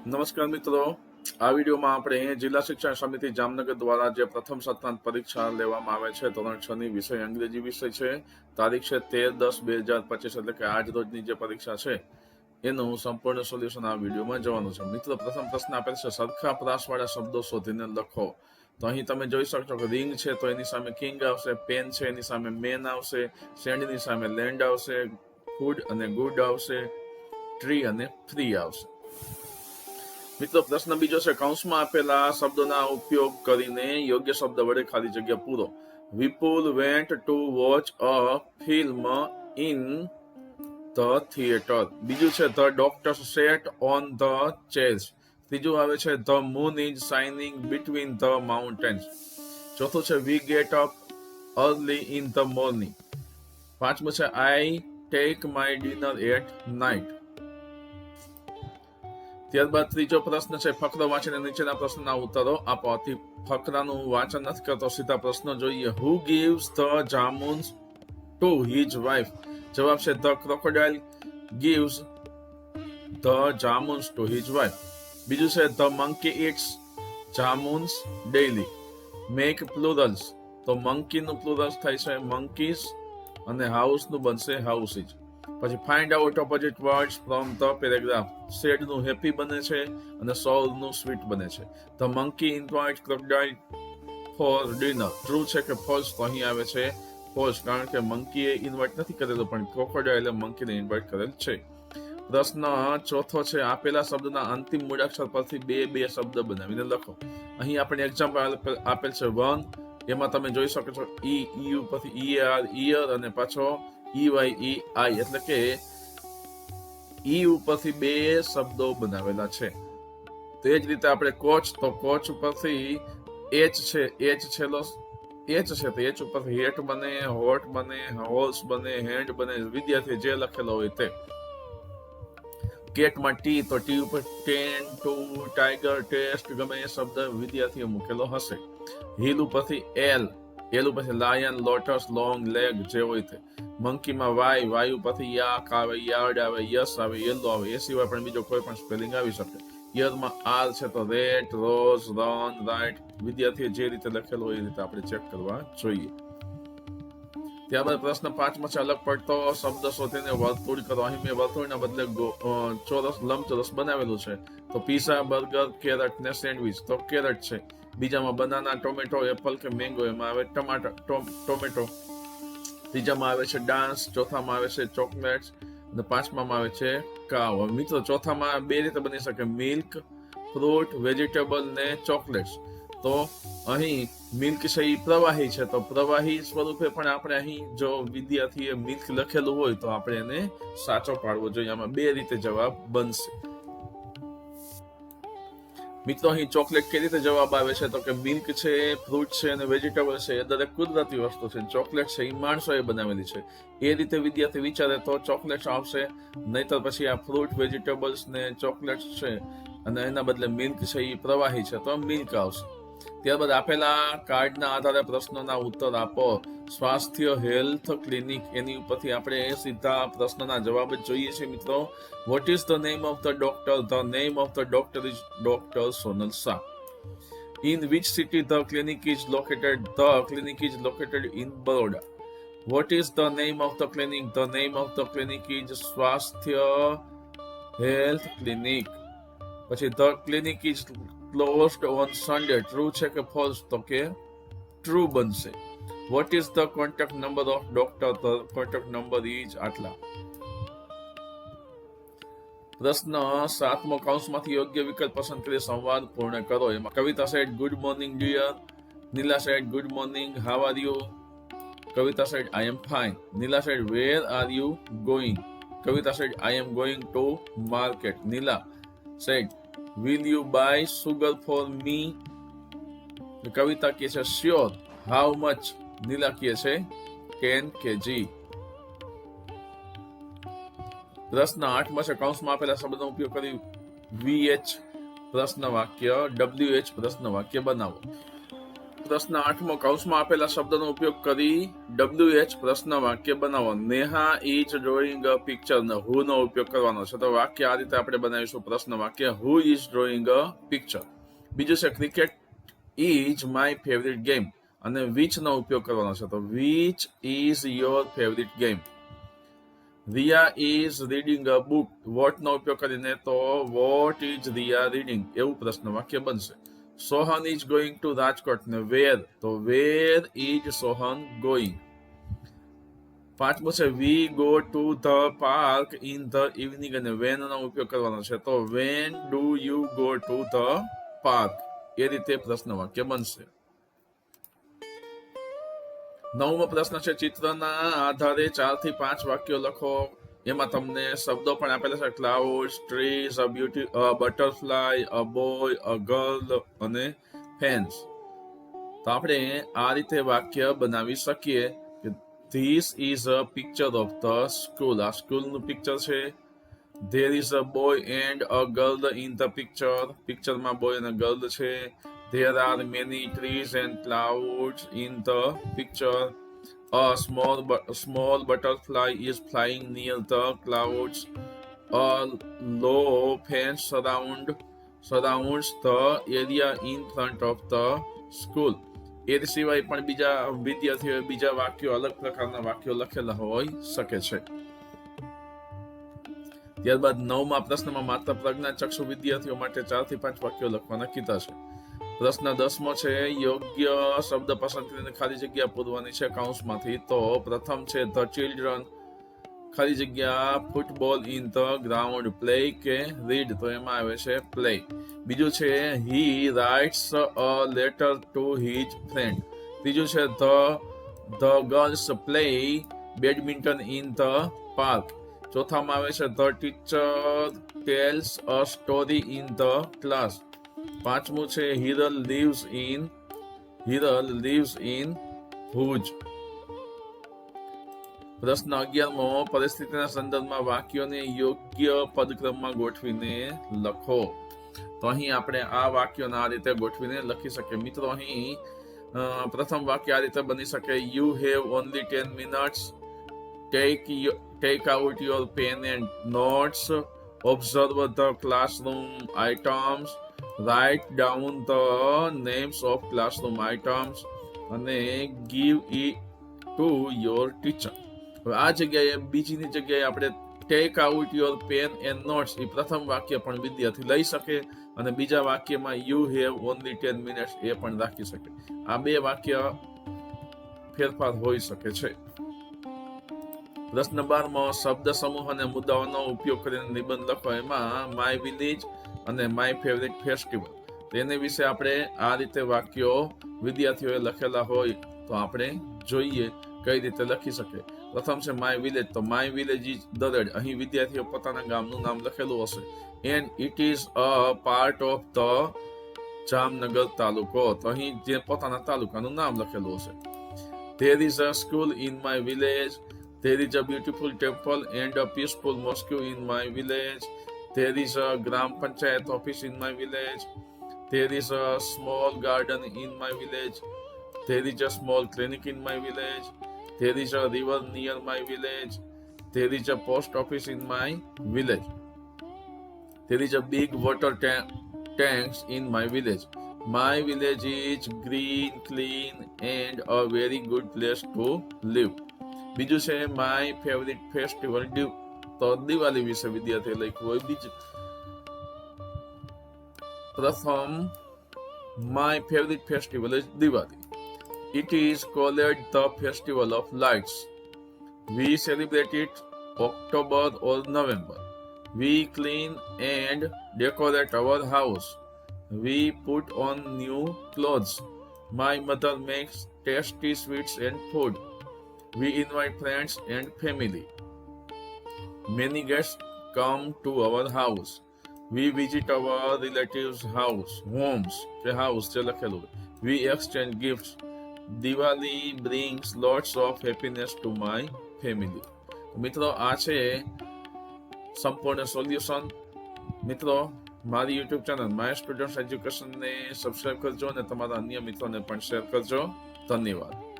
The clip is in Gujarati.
નમસ્કાર મિત્રો, આ વિડીયોમાં આપણે જિલ્લા શિક્ષણ સમિતિ જામનગર દ્વારા જે પ્રથમ સત્રાંત પરીક્ષા લેવામાં આવે છે ધોરણ 6 ની વિષય અંગ્રેજી વિષય છે. તારીખ છે 13-10-2025, એટલે કે આજ રોજની જે પરીક્ષા છે એનું સંપૂર્ણ સોલ્યુશન આ વિડીયોમાં જોવાનું છે. મિત્રો, પ્રથમ પ્રશ્ન આપેલ છે સરખા પ્રાસવાળા શબ્દો શોધીને લખો. તો અહીં તમે જોઈ શકશો કે રિંગ છે તો એની સામે કિંગ આવશે, પેન છે એની સામે મેન આવશે, સેન્ડની સામે લેન્ડ આવશે, ફૂડ અને ગુડ આવશે, ટ્રી અને ફ્રી આવશે. મિત્રો, પ્રશ્ન બીજો છે કૌંસમાં આપેલા શબ્દોના ઉપયોગ કરીને યોગ્ય શબ્દ વડે ખાલી જગ્યા પૂરો. Vipul went to watch a film in the theatre. બીજું છે the doctor set on the chairs. ત્રીજું આવે છે the moon is shining between the mountains. ચોથું છે we get up early in the morning. પાંચમું છે I take my dinner at night. ત્યારબાદ ત્રીજો પ્રશ્ન છે ફકરો વાંચીને નીચેના પ્રશ્નના ઉત્તરો આપો. ફકરાનું વાંચન નથી કરતો, સીધા પ્રશ્ન જોઈએ. Who gives the jamuns to his wife. જવાબ છે the crocodile gives the jamuns to his wife. બીજું છે the monkey eats jamuns daily. Make plurals, તો મંકીનું પ્લુરલ્સ થાય છે મંકીઝ અને હાઉસનું બનશે હાઉસીઝ. પછી find out opposite words from the paragraph. Sad નું હેપી બને છે અને સોલ નું સ્વીટ બને છે. The monkey invite crocodile for dinner. True છે કે ફોલ્સ? તો અહીં આવે છે ફોલ્સ, કારણ કે મંકીએ ઇન્વાઇટ નથી કરેલું પણ ક્રોકોડાઇલે મંકીને ઇન્વાઇટ કરેલ છે. પ્રશ્ન ચોથો છે આપેલા શબ્દના અંતિમ મૂળાક્ષર પરથી બે શબ્દ બનાવીને લખો. અહીં આપણે એક્ઝામ્પલ આપેલ છે 1. એમાં તમે જોઈ શકો છો ઈ પરથી ઈઆર ઈયર અને પાછો EYEI, એટલે કે ઈ ઉપરથી બે શબ્દો બનાવેલા છે. તે જ રીતે આપણે કોચ, તો કોચ ઉપરથી એચ છે, એચ છેલ્લો એચ છે તો એચ ઉપરથી હેટ બને, હોટ બને, હોલ્સ બને, હેન્ડ બને. વિદ્યાર્થી જે લખેલો હોય તે. કેટમાં ટી, તો ટી ઉપર ટેન, ટુ, ટાઈગર, ટેસ્ટ, ગમે એ શબ્દ વિદ્યાર્થીએ મૂકેલો હશે. હિલ ઉપરથી એલ ઉપરથી લાયન, લોટસ, લોંગ, લેગ જે હોય તે. મંકીમાં વાય ઉપરથી યાક આવે, યાર્ડ આવે, યસ આવે, યેલો આવે. એ સિવાય પણ બીજો કોઈ પણ સ્પેલિંગ આવી શકે. યરમાં આર છે તો રેટ, રોઝ, રન, રાઇટ. વિદ્યાર્થીએ જે રીતે લખેલો હોય એ રીતે આપણે ચેક કરવા જોઈએ. ત્યારબાદ પ્રશ્ન 5 છે અલગ પડતો શબ્દ શોધીને વર્તુળ કરો. અહીં મેં વર્તુળના બદલે ચોરસ લંબચોરસ બનાવેલું છે. તો પીઝા, બર્ગર, કેરટ ને સેન્ડવિચ. તો કેરટ છે. બીજામાં બનાના, ટોમેટો, એપલ કે મેંગો, એમાં આવે ટોમેટો. ત્રીજામાં આવે છે ડાન્સ, ચોથામાં આવે છે ચોકલેટ્સ અને પાંચમામાં આવે છે કાવ. મિત્રો, ચોથામાં બે રીતે બની શકે, મિલ્ક, ફ્રૂટ, વેજીટેબલ ને ચોકલેટ્સ. તો અહીં મિલ્ક છે એ પ્રવાહી છે, તો પ્રવાહી સ્વરૂપે પણ આપણે અહીં જો વિદ્યાર્થીએ મિલ્ક લખેલું હોય તો આપણે એને સાચો પાડવો જોઈએ. આમાં બે રીતે જવાબ બનશે. મિત્રો, અહીં ચોકલેટ કેવી રીતે જવાબ આવે છે તો કે મિલ્ક છે, ફ્રૂટ છે અને વેજીટેબલ છે એ દરેક કુદરતી વસ્તુ છે. ચોકલેટ છે એ માણસોએ બનાવેલી છે. એ રીતે વિદ્યાર્થી વિચારે તો ચોકલેટ આવશે, નહીતર પછી આ ફ્રૂટ, વેજીટેબલ્સ ને ચોકલેટ છે અને એના બદલે મિલ્ક છે એ પ્રવાહી છે તો મિલ્ક આવશે. ત્યારબાદ આપેલા કાર્ડના આધારે પ્રશ્નોના ઉત્તર આપો. સ્વાસ્થ્ય હેલ્થ ક્લિનિક, એની ઉપરથી આપણે સીધા પ્રશ્નના જવાબ જ જોઈએ છીએ. મિત્રો, what is the name of the doctor? The name of the doctor is doctor Sonal Shah. In which city the clinic is located? The clinic is located in Baroda. What is the name of the clinic? The name of the clinic is સ્વાસ્થ્ય હેલ્થ ક્લિનિક. પછી the clinic is closed on Sunday. True છે કે ફોલ્સ? તો કે ટ્રુ બનશે. What is the contact number of doctor? The contact number is આટલા. પ્રશ્ન 7મો કૌંસમાંથી યોગ્ય વિકલ્પ પસંદ કરી સંવાદ પૂર્ણ કરો. એમાં Kavita said good morning dear. Neela said good morning, how are you? Kavita said I am fine. Neela said where are you going? Kavita said I am going to market. Neela said will you buy sugar for me? Kavita કહે છે sure. how much? નીલા કહે છે 10 kg. પ્રશ્ન 8માં છે કૌંસમાં આપેલા શબ્દનો ઉપયોગ કરી VH પ્રશ્ન વાક્ય, WH પ્રશ્ન વાક્ય બનાવો. પ્રશ્ન 8મો, કૌંસમાં આપેલા શબ્દનો ઉપયોગ કરી WH પ્રશ્ન વાક્ય બનાવો. Neha is drawing a picture. Who નો ઉપયોગ કરવાનો છે, તો વાક્ય આ રીતે આપણે બનાવીશું. પ્રશ્ન વાક્ય, who is drawing a picture. બીજું છે, cricket is my favourite game, અને વિચ નો ઉપયોગ કરવાનો છે, તો which is your favourite game. Riya is reading a book. What નો ઉપયોગ કરીને તો વોટ ઇઝ રિયા રીડિંગ એવું પ્રશ્ન વાક્ય બનશે. Sohan is going to Rajkot, ને વેર, તો વેર ઇઝ સોહન ગોઈંગ. 5મું છે, we go to the park in the evening, અને વેન નો ઉપયોગ કરવાનો છે, તો when do you go to the park. એ રીતે પ્રશ્ન વાક્ય બનશે. 9મો પ્રશ્ન છે, ચિત્રના આધારે 4 થી 5 વાક્યો લખો. એમાં તમને શબ્દો પણ આપેલા છે, clouds, trees, a beauty, a butterfly, a boy, a girl અને ફેન્સ. તો આપણે આ રીતે વાક્ય બનાવી શકીએ કે this is a picture of the school. આ સ્કૂલનું પિક્ચર છે. There is a boy and a girl in the picture. પિક્ચરમાં બોય અને ગર્લ છે. There are many trees and clouds in the picture. A small butterfly is flying near the clouds. A low fence surrounds the area in front of the school. એ સિવાય પણ બીજા વિદ્યાર્થીઓએ બીજા વાક્યો, અલગ પ્રકારના વાક્યો લખેલા હોઈ શકે છે. ત્યારબાદ 9મા પ્રશ્નમાં માત્ર પ્રજ્ઞાચક્ષુ વિદ્યાર્થીઓ માટે 4 થી 5 વાક્યો લખવાના કીધા છે. પ્રશ્ન 10મો છે, યોગ્ય શબ્દ પસંદ કરીને ખાલી જગ્યા પૂરવાની છે કૌંસમાંથી. તો પ્રથમ છે, ધ ચિલ્ડ્રન, ખાલી જગ્યા, football in the ground, play કે રીડ, તો એમાં આવે છે પ્લે. બીજું છે, he writes a letter to his friend. ત્રીજું છે, the girls play badminton in the park. ચોથામાં આવે છે, the teacher tells a story in the class. 5મું છે, હિરલ lives in ભુજ. પ્રશ્ન 11મો, પરિસ્થિતિના સંદર્ભમાં વાક્યોને યોગ્ય પદક્રમમાં ગોઠવીને લખો. તો અહીં આપણે આ વાક્યોને આ રીતે ગોઠવીને લખી શકીએ. મિત્રો, અહીં પ્રથમ વાક્ય આ રીતે બની શકે, you have only 10 minutes. Take out your pen and notes. Observe the classroom items. Write down the names of classroom items અને give it to your teacher. હવે આ જગ્યાએ બીજીની જગ્યાએ આપણે take out your pen and notes એ પ્રથમ વાક્ય પણ વિદ્યાર્થી લઈ શકે અને બીજા વાક્યમાં યુ હેવ ઓનલી 10 minutes એ પણ રાખી શકે. આ બે વાક્ય ફેરફાર હોઈ શકે છે. પ્રશ્ન 12મો, શબ્દ સમૂહ અને મુદ્દાઓનો ઉપયોગ કરીને નિબંધ લખો. એમાં માય વિલેજ અને માય ફેવરિટ ફેસ્ટિવલ, તેને વિશે આપણે આ રીતે વાક્યો વિદ્યાર્થીઓએ લખેલા હોય તો આપણે જોઈએ કઈ રીતે લખી શકે. પ્રથમ છે માય વિલેજ, તો માય વિલેજ ઇઝ દરેડ. અહીં વિદ્યાર્થીઓ પોતાના ગામનું નામ લખેલું હશે. And it is a part of the Jamnagar તાલુકો, તો અહીં જે પોતાના તાલુકાનું નામ લખેલું હશે. There is a school in my village. There is a beautiful temple and a peaceful mosque in my village. There is a Gram Panchayat office in my village. There is a small garden in my village. There is a small clinic in my village. There is a river near my village. There is a post office in my village. There is a big water tanks in my village. My village is green, clean and a very good place to live. બીજું છે માય ફેવરિટ ફેસ્ટિવલ તો દિવાળી વિશે વિદ્યાર્થીએ લખ્યું હોય. બીજું પ્રથમ my favourite festival is Diwali. It is called the festival of lights. We celebrate it October or November. We clean and decorate our house. We put on new clothes. My mother makes tasty sweets and food. We invite friends and family. Many guests come to our house. We visit our relatives' homes. We exchange gifts. Diwali brings lots of happiness to my family. મિત્રો, આ છે સંપૂર્ણ સોલ્યુશન. મિત્રો, મારી યુટ્યુબ ચેનલ માય સ્ટુડન્ટ એજ્યુકેશનને સબસ્ક્રાઇબ કરજો અને તમારા અન્ય મિત્રોને પણ શેર કરજો. ધન્યવાદ.